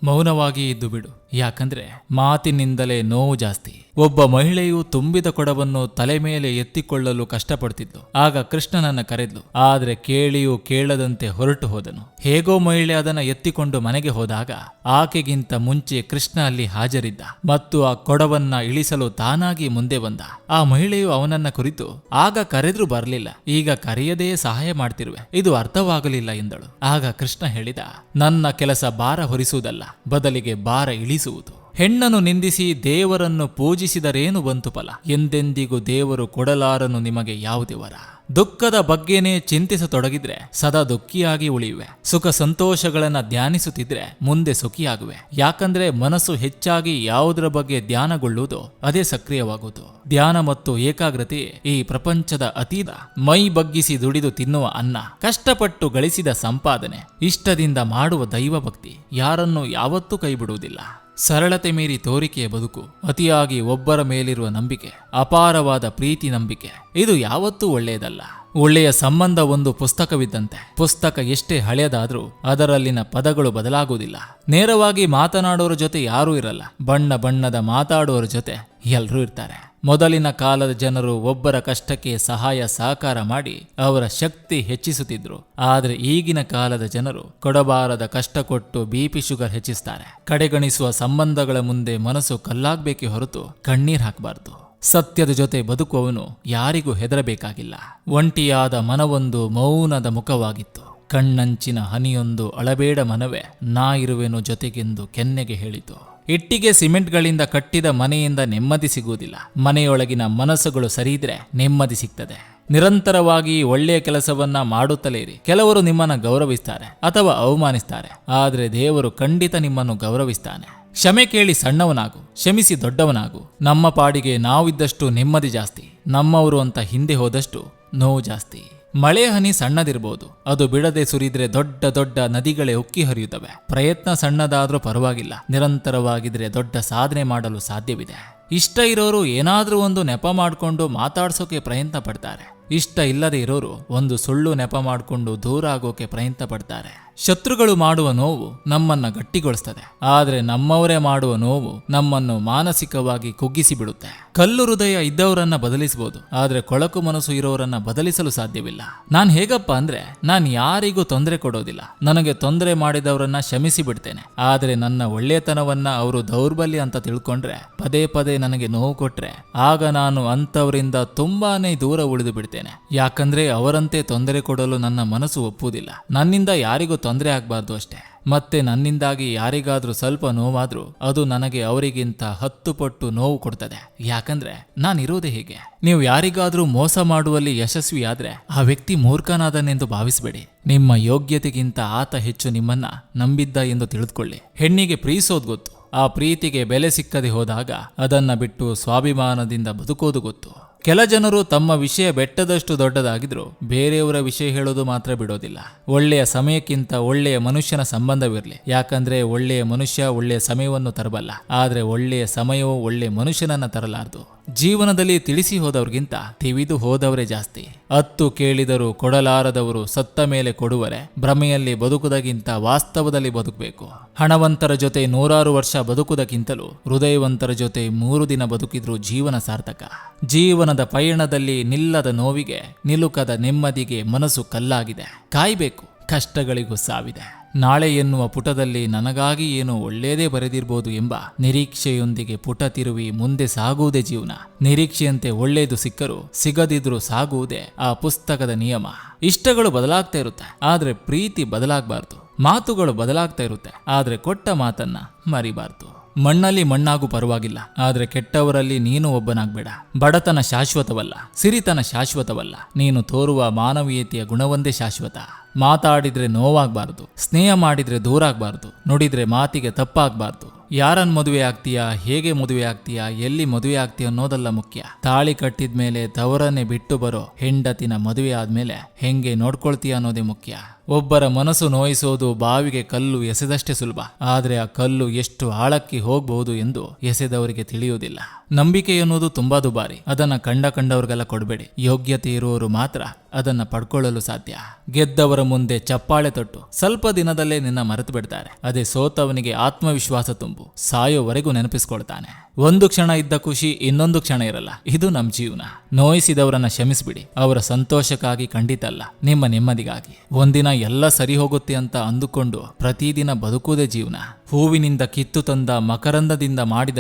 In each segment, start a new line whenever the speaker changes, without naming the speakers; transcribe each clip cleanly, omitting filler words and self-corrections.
ಮೌನವಾಗಿ ಇದ್ದು ಬಿಡು. ಯಾಕಂದ್ರೆ ಮಾತಿನಿಂದಲೇ ನೋವು ಜಾಸ್ತಿ. ಒಬ್ಬ ಮಹಿಳೆಯು ತುಂಬಿದ ಕೊಡವನ್ನು ತಲೆ ಮೇಲೆ ಎತ್ತಿಕೊಳ್ಳಲು ಕಷ್ಟಪಡ್ತಿದ್ಲು. ಆಗ ಕೃಷ್ಣನನ್ನ ಕರೆದ್ಲು. ಆದ್ರೆ ಕೇಳಿಯೂ ಕೇಳದಂತೆ ಹೊರಟು ಹೋದನು. ಹೇಗೋ ಮಹಿಳೆ ಅದನ್ನ ಎತ್ತಿಕೊಂಡು ಮನೆಗೆ ಹೋದಾಗ ಆಕೆಗಿಂತ ಮುಂಚೆ ಕೃಷ್ಣ ಅಲ್ಲಿ ಹಾಜರಿದ್ದ ಮತ್ತು ಆ ಕೊಡವನ್ನ ಇಳಿಸಲು ತಾನಾಗಿ ಮುಂದೆ ಬಂದ. ಆ ಮಹಿಳೆಯು ಅವನನ್ನ ಕುರಿತು, ಆಗ ಕರೆದ್ರೂ ಬರಲಿಲ್ಲ, ಈಗ ಕರೆಯದೇ ಸಹಾಯ ಮಾಡ್ತಿರುವೆ, ಇದು ಅರ್ಥವಾಗಲಿಲ್ಲ ಎಂದಳು. ಆಗ ಕೃಷ್ಣ ಹೇಳಿದ, ನನ್ನ ಕೆಲಸ ಭಾರ ಹೊರಿಸುವುದಲ್ಲ, ಬದಲಿಗೆ ಭಾರ ಇಳಿಸುವುದು. ಹೆಣ್ಣನ್ನು ನಿಂದಿಸಿ ದೇವರನ್ನು ಪೂಜಿಸಿದರೇನು ಬಂತು ಫಲ? ಎಂದೆಂದಿಗೂ ದೇವರು ಕೊಡಲಾರನು ನಿಮಗೆ ಯಾವುದೇ ವರ. ದುಃಖದ ಬಗ್ಗೆನೇ ಚಿಂತಿಸತೊಡಗಿದ್ರೆ ಸದಾ ದುಃಖಿಯಾಗಿ ಉಳಿಯುವೆ. ಸುಖ ಸಂತೋಷಗಳನ್ನ ಧ್ಯಾನಿಸುತ್ತಿದ್ರೆ ಮುಂದೆ ಸುಖಿಯಾಗುವೆ. ಯಾಕಂದ್ರೆ ಮನಸ್ಸು ಹೆಚ್ಚಾಗಿ ಯಾವುದರ ಬಗ್ಗೆ ಧ್ಯಾನಗೊಳ್ಳುವುದೋ ಅದೇ ಸಕ್ರಿಯವಾಗುವುದು. ಧ್ಯಾನ ಮತ್ತು ಏಕಾಗ್ರತೆ ಈ ಪ್ರಪಂಚದ ಅತೀತ. ಮೈ ಬಗ್ಗಿಸಿ ದುಡಿದು ತಿನ್ನುವ ಅನ್ನ, ಕಷ್ಟಪಟ್ಟು ಗಳಿಸಿದ ಸಂಪಾದನೆ, ಇಷ್ಟದಿಂದ ಮಾಡುವ ದೈವ ಭಕ್ತಿ ಯಾರನ್ನೂ ಯಾವತ್ತೂ ಕೈಬಿಡುವುದಿಲ್ಲ. ಸರಳತೆ ಮೀರಿ ತೋರಿಕೆಯ ಬದುಕು, ಅತಿಯಾಗಿ ಒಬ್ಬರ ಮೇಲಿರುವ ನಂಬಿಕೆ, ಅಪಾರವಾದ ಪ್ರೀತಿ ನಂಬಿಕೆ, ಇದು ಯಾವತ್ತೂ ಒಳ್ಳೆಯದಲ್ಲ. ಒಳ್ಳೆಯ ಸಂಬಂಧ ಒಂದು ಪುಸ್ತಕವಿದ್ದಂತೆ. ಪುಸ್ತಕ ಎಷ್ಟೇ ಹಳೆಯದಾದ್ರೂ ಅದರಲ್ಲಿನ ಪದಗಳು ಬದಲಾಗುವುದಿಲ್ಲ. ನೇರವಾಗಿ ಮಾತನಾಡೋರ ಜೊತೆ ಯಾರೂ ಇರಲ್ಲ, ಬಣ್ಣ ಬಣ್ಣದ ಮಾತಾಡೋರ ಜೊತೆ ಎಲ್ಲರೂ ಇರ್ತಾರೆ. ಮೊದಲಿನ ಕಾಲದ ಜನರು ಒಬ್ಬರ ಕಷ್ಟಕ್ಕೆ ಸಹಾಯ ಸಹಕಾರ ಮಾಡಿ ಅವರ ಶಕ್ತಿ ಹೆಚ್ಚಿಸುತ್ತಿದ್ರು. ಆದರೆ ಈಗಿನ ಕಾಲದ ಜನರು ಕೊಡಬಾರದ ಕಷ್ಟ ಕೊಟ್ಟು ಬಿಪಿ ಶುಗರ್ ಹೆಚ್ಚಿಸ್ತಾರೆ. ಕಡೆಗಣಿಸುವ ಸಂಬಂಧಗಳ ಮುಂದೆ ಮನಸ್ಸು ಕಲ್ಲಾಗಬೇಕೇ ಹೊರತು ಕಣ್ಣೀರ್ ಹಾಕಬಾರ್ದು. ಸತ್ಯದ ಜೊತೆ ಬದುಕುವವನು ಯಾರಿಗೂ ಹೆದರಬೇಕಾಗಿಲ್ಲ. ಒಂಟಿಯಾದ ಮನವೊಂದು ಮೌನದ ಮುಖವಾಗಿತ್ತು. ಕಣ್ಣಂಚಿನ ಹನಿಯೊಂದು ಅಳಬೇಡ ಮನವೇ, ನಾ ಇರುವೆನು ಜೊತೆಗೆಂದು ಕೆನ್ನೆಗೆ ಹೇಳಿತು. ಇಟ್ಟಿಗೆ ಸಿಮೆಂಟ್ಗಳಿಂದ ಕಟ್ಟಿದ ಮನೆಯಿಂದ ನೆಮ್ಮದಿ ಸಿಗುವುದಿಲ್ಲ. ಮನೆಯೊಳಗಿನ ಮನಸ್ಸುಗಳು ಸರಿಯಿದ್ರೆ ನೆಮ್ಮದಿ ಸಿಗ್ತದೆ. ನಿರಂತರವಾಗಿ ಒಳ್ಳೆಯ ಕೆಲಸವನ್ನ ಮಾಡುತ್ತಲೇ ಇರಿ. ಕೆಲವರು ನಿಮ್ಮನ್ನ ಗೌರವಿಸ್ತಾರೆ ಅಥವಾ ಅವಮಾನಿಸ್ತಾರೆ, ಆದರೆ ದೇವರು ಖಂಡಿತ ನಿಮ್ಮನ್ನು ಗೌರವಿಸ್ತಾನೆ. ಕ್ಷಮೆ ಕೇಳಿ ಸಣ್ಣವನಾಗು, ಕ್ಷಮಿಸಿ ದೊಡ್ಡವನಾಗು. ನಮ್ಮ ಪಾಡಿಗೆ ನಾವಿದ್ದಷ್ಟು ನೆಮ್ಮದಿ ಜಾಸ್ತಿ, ನಮ್ಮವರು ಅಂತ ಹಿಂದೆ ಹೋದಷ್ಟು ನೋವು ಜಾಸ್ತಿ. ಮಳೆ ಹನಿ ಸಣ್ಣದಿರ್ಬೋದು, ಅದು ಬಿಡದೆ ಸುರಿದ್ರೆ ದೊಡ್ಡ ದೊಡ್ಡ ನದಿಗಳೇ ಉಕ್ಕಿ ಹರಿಯುತ್ತವೆ. ಪ್ರಯತ್ನ ಸಣ್ಣದಾದ್ರೂ ಪರವಾಗಿಲ್ಲ, ನಿರಂತರವಾಗಿದ್ರೆ ದೊಡ್ಡ ಸಾಧನೆ ಮಾಡಲು ಸಾಧ್ಯವಿದೆ. ಇಷ್ಟ ಇರೋರು ಏನಾದ್ರೂ ಒಂದು ನೆಪ ಮಾಡಿಕೊಂಡು ಮಾತಾಡ್ಸೋಕೆ ಪ್ರಯತ್ನ ಪಡ್ತಾರೆ. ಇಷ್ಟ ಇಲ್ಲದೆ ಇರೋರು ಒಂದು ಸುಳ್ಳು ನೆಪ ಮಾಡಿಕೊಂಡು ದೂರ ಆಗೋಕೆ ಪ್ರಯತ್ನ ಪಡ್ತಾರೆ. ಶತ್ರುಗಳು ಮಾಡುವ ನೋವು ನಮ್ಮನ್ನ ಗಟ್ಟಿಗೊಳಿಸ್ತದೆ, ಆದ್ರೆ ನಮ್ಮವರೇ ಮಾಡುವ ನೋವು ನಮ್ಮನ್ನು ಮಾನಸಿಕವಾಗಿ ಕುಗ್ಗಿಸಿ ಬಿಡುತ್ತೆ. ಕಲ್ಲು ಹೃದಯ ಇದ್ದವರನ್ನ ಬದಲಿಸಬಹುದು, ಆದ್ರೆ ಕೊಳಕು ಮನಸ್ಸು ಇರೋರನ್ನ ಬದಲಿಸಲು ಸಾಧ್ಯವಿಲ್ಲ. ನಾನ್ ಹೇಗಪ್ಪ ಅಂದ್ರೆ, ನಾನ್ ಯಾರಿಗೂ ತೊಂದರೆ ಕೊಡೋದಿಲ್ಲ. ನನಗೆ ತೊಂದರೆ ಮಾಡಿದವರನ್ನ ಕ್ಷಮಿಸಿ ಬಿಡ್ತೇನೆ. ಆದ್ರೆ ನನ್ನ ಒಳ್ಳೆತನವನ್ನ ಅವರು ದೌರ್ಬಲ್ಯ ಅಂತ ತಿಳ್ಕೊಂಡ್ರೆ, ಪದೇ ಪದೇ ನನಗೆ ನೋವು ಕೊಟ್ರೆ, ಆಗ ನಾನು ಅಂತವರಿಂದ ತುಂಬಾನೇ ದೂರ ಉಳಿದು ಬಿಡ್ತೇನೆ. ಯಾಕಂದ್ರೆ ಅವರಂತೆ ತೊಂದರೆ ಕೊಡಲು ನನ್ನ ಮನಸ್ಸು ಒಪ್ಪುವುದಿಲ್ಲ. ನನ್ನಿಂದ ಯಾರಿಗೂ ತೊಂದರೆ ಆಗ್ಬಾರ್ದು ಅಷ್ಟೇ. ಮತ್ತೆ ನನ್ನಿಂದಾಗಿ ಯಾರಿಗಾದ್ರೂ ಸ್ವಲ್ಪ ನೋವಾದ್ರೂ ಅದು ನನಗೆ ಅವರಿಗಿಂತ 10 ಪಟ್ಟು ನೋವು ಕೊಡ್ತದೆ. ಯಾಕಂದ್ರೆ ನಾನಿರೋದೇ ಹೀಗೆ. ನೀವು ಯಾರಿಗಾದ್ರೂ ಮೋಸ ಮಾಡುವಲ್ಲಿ ಯಶಸ್ವಿಯಾದ್ರೆ ಆ ವ್ಯಕ್ತಿ ಮೂರ್ಖನಾದನೆಂದು ಭಾವಿಸಬೇಡಿ. ನಿಮ್ಮ ಯೋಗ್ಯತೆಗಿಂತ ಆತ ಹೆಚ್ಚು ನಿಮ್ಮನ್ನ ನಂಬಿದ್ದ ಎಂದು ತಿಳಿದುಕೊಳ್ಳಿ. ಹೆಣ್ಣಿಗೆ ಪ್ರೀತಿಸೋದು ಗೊತ್ತು, ಆ ಪ್ರೀತಿಗೆ ಬೆಲೆ ಸಿಕ್ಕದೆ ಹೋದಾಗ ಅದನ್ನ ಬಿಟ್ಟು ಸ್ವಾಭಿಮಾನದಿಂದ ಬದುಕೋದು ಗೊತ್ತು. ಕೆಲ ಜನರು ತಮ್ಮ ವಿಷಯ ಬೆಟ್ಟದಷ್ಟು ದೊಡ್ಡದಾಗಿದ್ರು ಬೇರೆಯವರ ವಿಷಯ ಹೇಳೋದು ಮಾತ್ರ ಬಿಡೋದಿಲ್ಲ. ಒಳ್ಳೆಯ ಸಮಯಕ್ಕಿಂತ ಒಳ್ಳೆಯ ಮನುಷ್ಯನ ಸಂಬಂಧವಿರಲಿ. ಯಾಕಂದ್ರೆ ಒಳ್ಳೆಯ ಮನುಷ್ಯ ಒಳ್ಳೆಯ ಸಮಯವನ್ನು ತರಬಲ್ಲ, ಆದ್ರೆ ಒಳ್ಳೆಯ ಸಮಯವು ಒಳ್ಳೆಯ ಮನುಷ್ಯನನ್ನ ತರಲಾರದು. ಜೀವನದಲ್ಲಿ ತಿಳಿಸಿ ಹೋದವ್ರಿಗಿಂತ ತಿವಿದು ಹೋದವರೇ ಜಾಸ್ತಿ. ಅತ್ತು ಕೇಳಿದರೂ ಕೊಡಲಾರದವರು ಸತ್ತ ಮೇಲೆ ಕೊಡುವರೆ. ಭ್ರಮೆಯಲ್ಲಿ ಬದುಕುವುದಕ್ಕಿಂತ ವಾಸ್ತವದಲ್ಲಿ ಬದುಕಬೇಕು. ಹಣವಂತರ ಜೊತೆ 100 ವರ್ಷ ಬದುಕುವುದಕ್ಕಿಂತಲೂ ಹೃದಯವಂತರ ಜೊತೆ 3 ದಿನ ಬದುಕಿದ್ರೂ ಜೀವನ ಸಾರ್ಥಕ. ಜೀವನದ ಪಯಣದಲ್ಲಿ ನಿಲ್ಲದ ನೋವಿಗೆ, ನಿಲುಕದ ನೆಮ್ಮದಿಗೆ ಮನಸ್ಸು ಕಲ್ಲಾಗಿದೆ. ಕಾಯ್ಬೇಕು, ಕಷ್ಟಗಳಿಗೂ ಸಾವಿದೆ. ನಾಳೆ ಎನ್ನುವ ಪುಟದಲ್ಲಿ ನನಗಾಗಿ ಏನೋ ಒಳ್ಳೆಯದೇ ಬರೆದಿರ್ಬೋದು ಎಂಬ ನಿರೀಕ್ಷೆಯೊಂದಿಗೆ ಪುಟ ತಿರುವಿ ಮುಂದೆ ಸಾಗುವುದೇ ಜೀವನ. ನಿರೀಕ್ಷೆಯಂತೆ ಒಳ್ಳೆಯದು ಸಿಕ್ಕರೂ ಸಿಗದಿದ್ರೂ ಸಾಗುವುದೇ ಆ ಪುಸ್ತಕದ ನಿಯಮ. ಇಷ್ಟಗಳು ಬದಲಾಗ್ತಾ ಇರುತ್ತೆ, ಆದ್ರೆ ಪ್ರೀತಿ ಬದಲಾಗಬಾರ್ದು. ಮಾತುಗಳು ಬದಲಾಗ್ತಾ ಇರುತ್ತೆ, ಆದ್ರೆ ಕೊಟ್ಟ ಮಾತನ್ನ ಮರಿಬಾರ್ದು. ಮಣ್ಣಲ್ಲಿ ಮಣ್ಣಾಗೂ ಪರವಾಗಿಲ್ಲ, ಆದ್ರೆ ಕೆಟ್ಟವರಲ್ಲಿ ನೀನು ಒಬ್ಬನಾಗ್ಬೇಡ. ಬಡತನ ಶಾಶ್ವತವಲ್ಲ, ಸಿರಿತನ ಶಾಶ್ವತವಲ್ಲ. ನೀನು ತೋರುವ ಮಾನವೀಯತೆಯ ಗುಣವೊಂದೇ ಶಾಶ್ವತ. ಮಾತಾಡಿದ್ರೆ ನೋವಾಗಬಾರ್ದು, ಸ್ನೇಹ ಮಾಡಿದ್ರೆ ದೂರ ಆಗಬಾರ್ದು, ನುಡಿದ್ರೆ ಮಾತಿಗೆ ತಪ್ಪಾಗಬಾರ್ದು. ಯಾರನ್ನು ಮದುವೆ ಆಗ್ತೀಯಾ, ಹೇಗೆ ಮದುವೆ ಆಗ್ತೀಯಾ, ಎಲ್ಲಿ ಮದುವೆ ಆಗ್ತೀಯ ಅನ್ನೋದಲ್ಲ ಮುಖ್ಯ. ತಾಳಿ ಕಟ್ಟಿದ್ಮೇಲೆ ತವರನ್ನೇ ಬಿಟ್ಟು ಬರೋ ಹೆಂಡತಿನ ಮದುವೆ ಆದ್ಮೇಲೆ ಹೆಂಗೆ ನೋಡ್ಕೊಳ್ತೀಯ ಅನ್ನೋದೇ ಮುಖ್ಯ. ಒಬ್ಬರ ಮನಸ್ಸು ನೋಯಿಸೋದು ಬಾವಿಗೆ ಕಲ್ಲು ಎಸೆದಷ್ಟೇ ಸುಲಭ, ಆದ್ರೆ ಆ ಕಲ್ಲು ಎಷ್ಟು ಆಳಕ್ಕೆ ಹೋಗಬಹುದು ಎಂದು ಎಸೆದವರಿಗೆ ತಿಳಿಯುವುದಿಲ್ಲ. ನಂಬಿಕೆ ಎನ್ನುವುದು ತುಂಬಾ ದುಬಾರಿ, ಅದನ್ನ ಕಂಡವ್ರಿಗೆಲ್ಲ ಕೊಡಬೇಡಿ. ಯೋಗ್ಯತೆ ಇರುವವರು ಮಾತ್ರ ಅದನ್ನ ಪಡ್ಕೊಳ್ಳಲು ಸಾಧ್ಯ. ಗೆದ್ದವರ ಮುಂದೆ ಚಪ್ಪಾಳೆ ತೊಟ್ಟು ಸ್ವಲ್ಪ ದಿನದಲ್ಲೇ ನಿನ್ನ ಮರೆತು ಬಿಡ್ತಾರೆ. ಅದೇ ಸೋತವನಿಗೆ ಆತ್ಮವಿಶ್ವಾಸ ತುಂಬು, ಸಾಯೋವರೆಗೂ ನೆನಪಿಸ್ಕೊಳ್ತಾನೆ. ಒಂದು ಕ್ಷಣ ಇದ್ದ ಖುಷಿ ಇನ್ನೊಂದು ಕ್ಷಣ ಇರಲ್ಲ. ಇದು ನಮ್ ಜೀವನ. ನೋಯಿಸಿದವರನ್ನ ಕ್ಷಮಿಸ್ಬಿಡಿ, ಅವರ ಸಂತೋಷಕ್ಕಾಗಿ ಖಂಡಿತ ಅಲ್ಲ, ನಿಮ್ಮ ನೆಮ್ಮದಿಗಾಗಿ. ಒಂದಿನ ಎಲ್ಲ ಸರಿ ಹೋಗುತ್ತೆ ಅಂತ ಅಂದುಕೊಂಡು ಪ್ರತಿದಿನ ಬದುಕುವುದೇ ಜೀವನ. ಹೂವಿನಿಂದ ಕಿತ್ತು ತಂದ ಮಕರಂದದಿಂದ ಮಾಡಿದ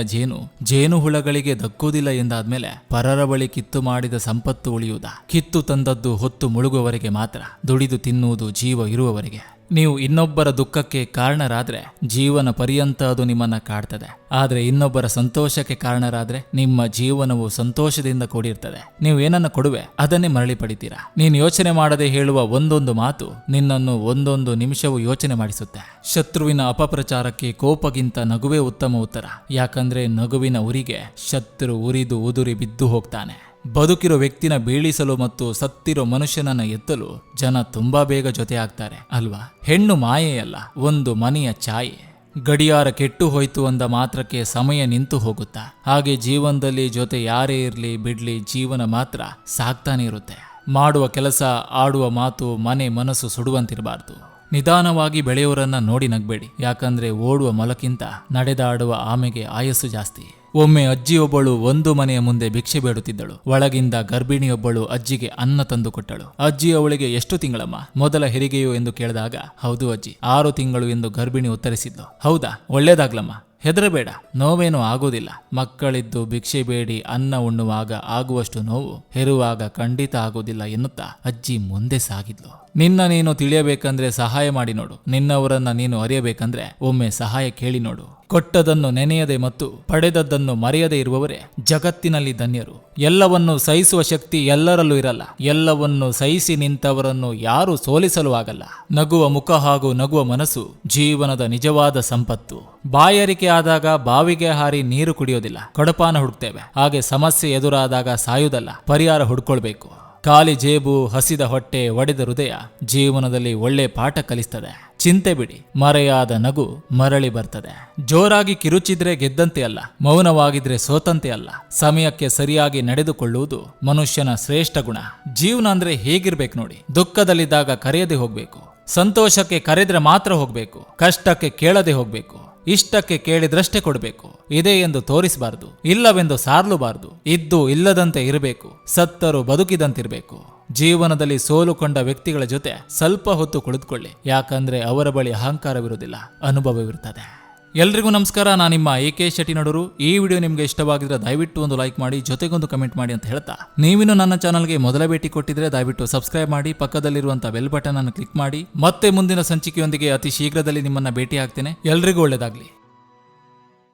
ಜೇನು ಹುಳಗಳಿಗೆ ದಕ್ಕುವುದಿಲ್ಲ ಎಂದಾದ್ಮೇಲೆ ಪರರ ಬಳಿ ಕಿತ್ತು ಮಾಡಿದ ಸಂಪತ್ತು ಉಳಿಯುವುದಾ? ಕಿತ್ತು ತಂದದ್ದು ಹೊತ್ತು ಮುಳುಗುವವರೆಗೆ ಮಾತ್ರ, ದುಡಿದು ತಿನ್ನುವುದು ಜೀವ ಇರುವವರೆಗೆ. ನೀವು ಇನ್ನೊಬ್ಬರ ದುಃಖಕ್ಕೆ ಕಾರಣರಾದ್ರೆ ಜೀವನ ಪರ್ಯಂತ ಅದು ನಿಮ್ಮನ್ನ ಕಾಡ್ತದೆ. ಆದ್ರೆ ಇನ್ನೊಬ್ಬರ ಸಂತೋಷಕ್ಕೆ ಕಾರಣರಾದ್ರೆ ನಿಮ್ಮ ಜೀವನವು ಸಂತೋಷದಿಂದ ಕೂಡಿರ್ತದೆ. ನೀವು ಏನನ್ನ ಕೊಡುವೆ ಅದನ್ನೇ ಮರಳಿ ಪಡಿತೀರಾ. ನೀನು ಯೋಚನೆ ಮಾಡದೆ ಹೇಳುವ ಒಂದೊಂದು ಮಾತು ನಿನ್ನನ್ನು ಒಂದೊಂದು ನಿಮಿಷವೂ ಯೋಚನೆ ಮಾಡಿಸುತ್ತೆ. ಶತ್ರುವಿನ ಅಪಪ್ರಚಾರಕ್ಕೆ ಕೋಪಗಿಂತ ನಗುವೇ ಉತ್ತಮ ಉತ್ತರ. ಯಾಕಂದ್ರೆ ನಗುವಿನ ಉರಿಗೆ ಶತ್ರು ಉರಿದು ಉದುರಿ ಬಿದ್ದು ಹೋಗ್ತಾನೆ. ಬದುಕಿರೋ ವ್ಯಕ್ತಿನ ಬೀಳಿಸಲು ಮತ್ತು ಸತ್ತಿರೋ ಮನುಷ್ಯನನ್ನ ಎತ್ತಲು ಜನ ತುಂಬಾ ಬೇಗ ಜೊತೆ ಆಗ್ತಾರೆ ಅಲ್ವಾ? ಹೆಣ್ಣು ಮಾಯೆಯಲ್ಲ, ಒಂದು ಮನೆಯ ಛಾಯೆ. ಗಡಿಯಾರ ಕೆಟ್ಟು ಹೋಯ್ತು ಅಂದ ಮಾತ್ರಕ್ಕೆ ಸಮಯ ನಿಂತು ಹೋಗುತ್ತಾ? ಹಾಗೆ ಜೀವನದಲ್ಲಿ ಜೊತೆ ಯಾರೇ ಇರ್ಲಿ ಬಿಡ್ಲಿ, ಜೀವನ ಮಾತ್ರ ಸಾಗ್ತಾನೆ ಇರುತ್ತೆ. ಮಾಡುವ ಕೆಲಸ, ಆಡುವ ಮಾತು ಮನೆ ಮನಸ್ಸು ಸುಡುವಂತಿರಬಾರ್ದು. ನಿಧಾನವಾಗಿ ಬೆಳೆಯೋರನ್ನ ನೋಡಿ ನಗ್ಬೇಡಿ. ಯಾಕಂದ್ರೆ ಓಡುವ ಮೊಲಕ್ಕಿಂತ ನಡೆದಾಡುವ ಆಮೆಗೆ ಆಯಸ್ಸು ಜಾಸ್ತಿ. ಒಮ್ಮೆ ಅಜ್ಜಿಯೊಬ್ಬಳು ಒಂದು ಮನೆಯ ಮುಂದೆ ಭಿಕ್ಷೆ ಬೇಡುತ್ತಿದ್ದಳು. ಒಳಗಿಂದ ಗರ್ಭಿಣಿಯೊಬ್ಬಳು ಅಜ್ಜಿಗೆ ಅನ್ನ ತಂದು ಕೊಟ್ಟಳು. ಅಜ್ಜಿ ಅವಳಿಗೆ ಎಷ್ಟು ತಿಂಗಳಮ್ಮ? ಮೊದಲ ಹೆರಿಗೆಯು ಎಂದು ಕೇಳಿದಾಗ, ಹೌದು ಅಜ್ಜಿ, 6 ತಿಂಗಳು ಎಂದು ಗರ್ಭಿಣಿ ಉತ್ತರಿಸಿದ್ಲು. ಹೌದಾ, ಒಳ್ಳೇದಾಗ್ಲಮ್ಮ, ಹೆದರಬೇಡ, ನೋವೇನೂ ಆಗೋದಿಲ್ಲ. ಮಕ್ಕಳಿದ್ದು ಭಿಕ್ಷೆ ಬೇಡಿ ಅನ್ನ ಉಣ್ಣುವಾಗ ಆಗುವಷ್ಟು ನೋವು ಹೆರುವಾಗ ಖಂಡಿತ ಆಗೋದಿಲ್ಲ ಎನ್ನುತ್ತಾ ಅಜ್ಜಿ ಮುಂದೆ ಸಾಗಿದ್ಲು. ನಿನ್ನ ನೀನು ತಿಳಿಯಬೇಕಂದ್ರೆ ಸಹಾಯ ಮಾಡಿ ನೋಡು. ನಿನ್ನವರನ್ನ ನೀನು ಅರಿಯಬೇಕಂದ್ರೆ ಒಮ್ಮೆ ಸಹಾಯ ಕೇಳಿ ನೋಡು. ಕೊಟ್ಟದನ್ನು ನೆನೆಯದೆ ಮತ್ತು ಪಡೆದದ್ದನ್ನು ಮರೆಯದೆ ಇರುವವರೇ ಜಗತ್ತಿನಲ್ಲಿ ಧನ್ಯರು. ಎಲ್ಲವನ್ನು ಸಹಿಸುವ ಶಕ್ತಿ ಎಲ್ಲರಲ್ಲೂ ಇರಲ್ಲ. ಎಲ್ಲವನ್ನು ಸಹಿಸಿ ನಿಂತವರನ್ನು ಯಾರೂ ಸೋಲಿಸಲು ಆಗಲ್ಲ. ನಗುವ ಮುಖ ಹಾಗೂ ನಗುವ ಮನಸ್ಸು ಜೀವನದ ನಿಜವಾದ ಸಂಪತ್ತು. ಬಾಯಾರಿಕೆ ಆದಾಗ ಬಾವಿಗೆ ಹಾರಿ ನೀರು ಕುಡಿಯೋದಿಲ್ಲ, ಕೊಡಪಾನ ಹುಡುಕ್ತೇವೆ. ಹಾಗೆ ಸಮಸ್ಯೆ ಎದುರಾದಾಗ ಸಾಯುವುದಲ್ಲ, ಪರಿಹಾರ ಹುಡ್ಕೊಳ್ಬೇಕು. ಖಾಲಿ ಜೇಬು, ಹಸಿದ ಹೊಟ್ಟೆ, ಒಡೆದ ಹೃದಯ ಜೀವನದಲ್ಲಿ ಒಳ್ಳೆ ಪಾಠ ಕಲಿಸ್ತದೆ. ಚಿಂತೆ ಬಿಡಿ, ಮರೆಯಾದ ನಗು ಮರಳಿ ಬರ್ತದೆ. ಜೋರಾಗಿ ಕಿರುಚಿದ್ರೆ ಗೆದ್ದಂತೆ ಅಲ್ಲ, ಮೌನವಾಗಿದ್ರೆ ಸೋತಂತೆ ಅಲ್ಲ. ಸಮಯಕ್ಕೆ ಸರಿಯಾಗಿ ನಡೆದುಕೊಳ್ಳುವುದು ಮನುಷ್ಯನ ಶ್ರೇಷ್ಠ ಗುಣ. ಜೀವನ ಅಂದ್ರೆ ಹೇಗಿರ್ಬೇಕು ನೋಡಿ. ದುಃಖದಲ್ಲಿದ್ದಾಗ ಕರೆಯದೆ ಹೋಗ್ಬೇಕು, ಸಂತೋಷಕ್ಕೆ ಕರೆದ್ರೆ ಮಾತ್ರ ಹೋಗ್ಬೇಕು, ಕಷ್ಟಕ್ಕೆ ಕೇಳದೆ ಹೋಗ್ಬೇಕು, ಇಷ್ಟಕ್ಕೆ ಕೇಳಿದ್ರಷ್ಟೇ ಕೊಡಬೇಕು. ಇದೆ ಎಂದು ತೋರಿಸಬಾರದು, ಇಲ್ಲವೆಂದು ಸಾರ್ಲುಬಾರದು. ಇದ್ದು ಇಲ್ಲದಂತೆ ಇರಬೇಕು, ಸತ್ತರು ಬದುಕಿದಂತಿರಬೇಕು. ಜೀವನದಲ್ಲಿ ಸೋಲುಕೊಂಡ ವ್ಯಕ್ತಿಗಳ ಜೊತೆ ಸ್ವಲ್ಪ ಹೊತ್ತು ಕುಳಿತುಕೊಳ್ಳಿ. ಯಾಕಂದ್ರೆ ಅವರ ಬಳಿ ಅಹಂಕಾರವಿರುವುದಿಲ್ಲ, ಅನುಭವವಿರುತ್ತದೆ. ಎಲ್ರಿಗೂ ನಮಸ್ಕಾರ, ನಾನು ನಿಮ್ಮ AK ಶೆಟ್ಟಿ ನೋಡೋರು. ಈ ವಿಡಿಯೋ ನಿಮ್ಗೆ ಇಷ್ಟವಾಗಿದ್ರೆ ದಯವಿಟ್ಟು ಒಂದು ಲೈಕ್ ಮಾಡಿ, ಜೊತೆಗೊಂದು ಕಮೆಂಟ್ ಮಾಡಿ ಅಂತ ಹೇಳ್ತಾ, ನೀವಿನ್ನು ನನ್ನ ಚಾನಲ್ಗೆ ಮೊದಲ ಭೇಟಿ ಕೊಟ್ಟಿದ್ರೆ ದಯವಿಟ್ಟು ಸಬ್ಸ್ಕ್ರೈಬ್ ಮಾಡಿ, ಪಕ್ಕದಲ್ಲಿರುವಂತಹ ಬೆಲ್ ಬಟನ್ ಅನ್ನು ಕ್ಲಿಕ್ ಮಾಡಿ. ಮತ್ತೆ ಮುಂದಿನ ಸಂಚಿಕೆಯೊಂದಿಗೆ ಅತಿ ಶೀಘ್ರದಲ್ಲಿ ನಿಮ್ಮನ್ನ ಭೇಟಿ ಆಗ್ತೇನೆ. ಎಲ್ರಿಗೂ ಒಳ್ಳೆಯದಾಗ್ಲಿ.